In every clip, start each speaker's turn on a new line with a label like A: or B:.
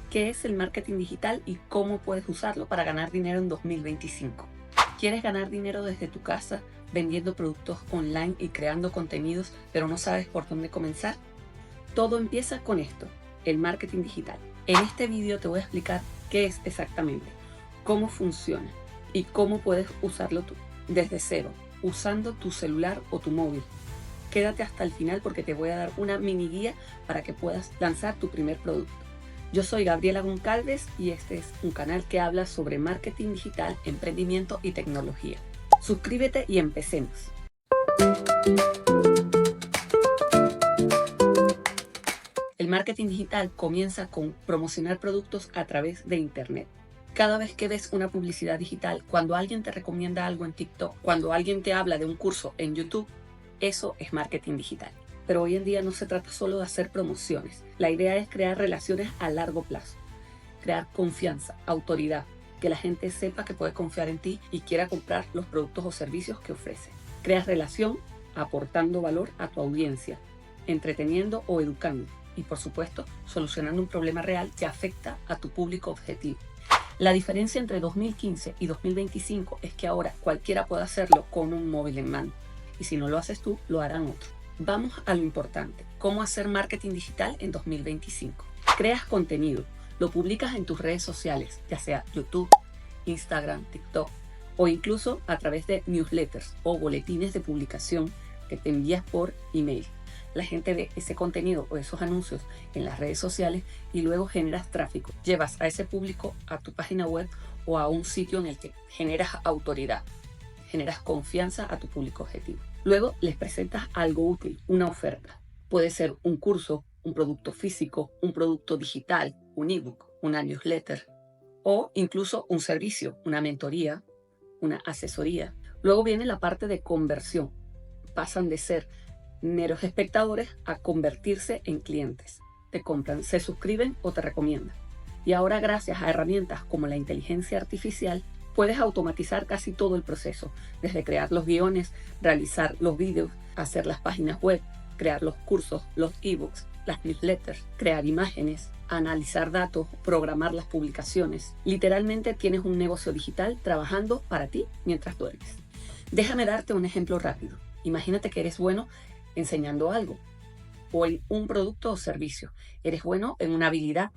A: ¿Qué es el marketing digital y cómo puedes usarlo para ganar dinero en 2025? ¿Quieres ganar dinero desde tu casa vendiendo productos online y creando contenidos, pero no sabes por dónde comenzar? Todo empieza con esto, el marketing digital. En este vídeo te voy a explicar qué es exactamente, cómo funciona y cómo puedes usarlo tú desde cero, usando tu celular o tu móvil. Quédate hasta el final porque te voy a dar una mini guía para que puedas lanzar tu primer producto. Yo soy Gabriela Goncalves y este es un canal que habla sobre marketing digital, emprendimiento y tecnología. Suscríbete y empecemos. El marketing digital comienza con promocionar productos a través de Internet. Cada vez que ves una publicidad digital, cuando alguien te recomienda algo en TikTok, cuando alguien te habla de un curso en YouTube, eso es marketing digital. Pero hoy en día no se trata solo de hacer promociones. La idea es crear relaciones a largo plazo, crear confianza, autoridad, que la gente sepa que puede confiar en ti y quiera comprar los productos o servicios que ofreces. Creas relación aportando valor a tu audiencia, entreteniendo o educando y, por supuesto, solucionando un problema real que afecta a tu público objetivo. La diferencia entre 2015 y 2025 es que ahora cualquiera puede hacerlo con un móvil en mano. Y si no lo haces tú, lo harán otros. Vamos a lo importante, cómo hacer marketing digital en 2025. Creas contenido, lo publicas en tus redes sociales, ya sea YouTube, Instagram, TikTok o incluso a través de newsletters o boletines de publicación que te envías por email. La gente ve ese contenido o esos anuncios en las redes sociales y luego generas tráfico. Llevas a ese público a tu página web o a un sitio en el que generas autoridad, generas confianza a tu público objetivo. Luego les presentas algo útil, una oferta. Puede ser un curso, un producto físico, un producto digital, un ebook, una newsletter o incluso un servicio, una mentoría, una asesoría. Luego viene la parte de conversión. Pasan de ser meros espectadores a convertirse en clientes. Te compran, se suscriben o te recomiendan. Y ahora, gracias a herramientas como la inteligencia artificial, puedes automatizar casi todo el proceso, desde crear los guiones, realizar los vídeos, hacer las páginas web, crear los cursos, los ebooks, las newsletters, crear imágenes, analizar datos, programar las publicaciones. Literalmente tienes un negocio digital trabajando para ti mientras duermes. Déjame darte un ejemplo rápido. Imagínate que eres bueno enseñando algo o en un producto o servicio. Eres bueno en una habilidad.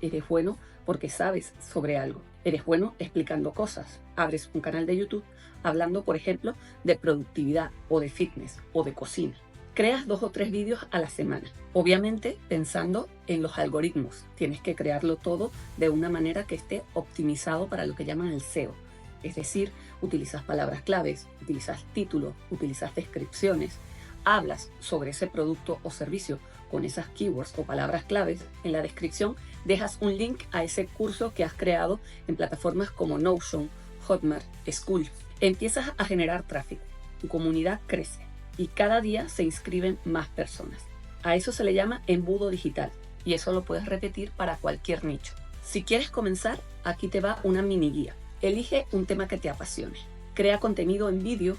A: Eres bueno porque sabes sobre algo. Eres bueno explicando cosas. Abres un canal de YouTube hablando, por ejemplo, de productividad o de fitness o de cocina. Creas 2 o 3 vídeos a la semana. Obviamente pensando en los algoritmos. Tienes que crearlo todo de una manera que esté optimizado para lo que llaman el SEO. Es decir, utilizas palabras claves, utilizas títulos, utilizas descripciones, hablas sobre ese producto o servicio con esas keywords o palabras claves. En la descripción dejas un link a ese curso que has creado en plataformas como Notion, Hotmart, School. Empiezas a generar tráfico, tu comunidad crece y cada día se inscriben más personas. A eso se le llama embudo digital y eso lo puedes repetir para cualquier nicho. Si quieres comenzar, aquí te va una mini guía. Elige un tema que te apasione. Crea contenido en vídeo,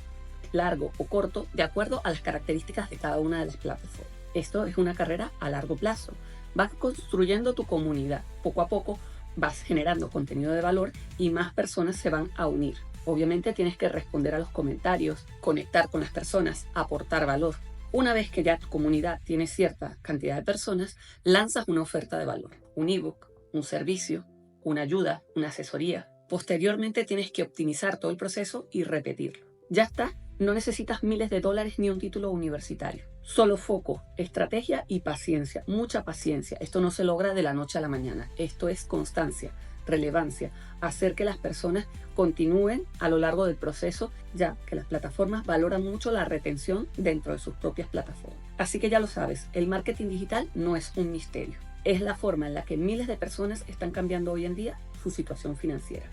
A: largo o corto, de acuerdo a las características de cada una de las plataformas. Esto es una carrera a largo plazo. Vas construyendo tu comunidad. Poco a poco vas generando contenido de valor y más personas se van a unir. Obviamente tienes que responder a los comentarios, conectar con las personas, aportar valor. Una vez que ya tu comunidad tiene cierta cantidad de personas, lanzas una oferta de valor, un ebook, un servicio, una ayuda, una asesoría. Posteriormente tienes que optimizar todo el proceso y repetirlo. Ya está. No necesitas miles de dólares ni un título universitario. Solo foco, estrategia y paciencia. Mucha paciencia. Esto no se logra de la noche a la mañana. Esto es constancia, relevancia. Hacer que las personas continúen a lo largo del proceso, ya que las plataformas valoran mucho la retención dentro de sus propias plataformas. Así que ya lo sabes, el marketing digital no es un misterio. Es la forma en la que miles de personas están cambiando hoy en día su situación financiera.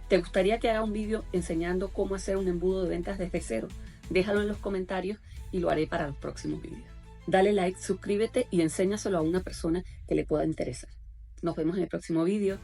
A: ¿Te gustaría que haga un vídeo enseñando cómo hacer un embudo de ventas desde cero? Déjalo en los comentarios y lo haré para los próximos vídeos. Dale like, suscríbete y enséñaselo a una persona que le pueda interesar. Nos vemos en el próximo vídeo.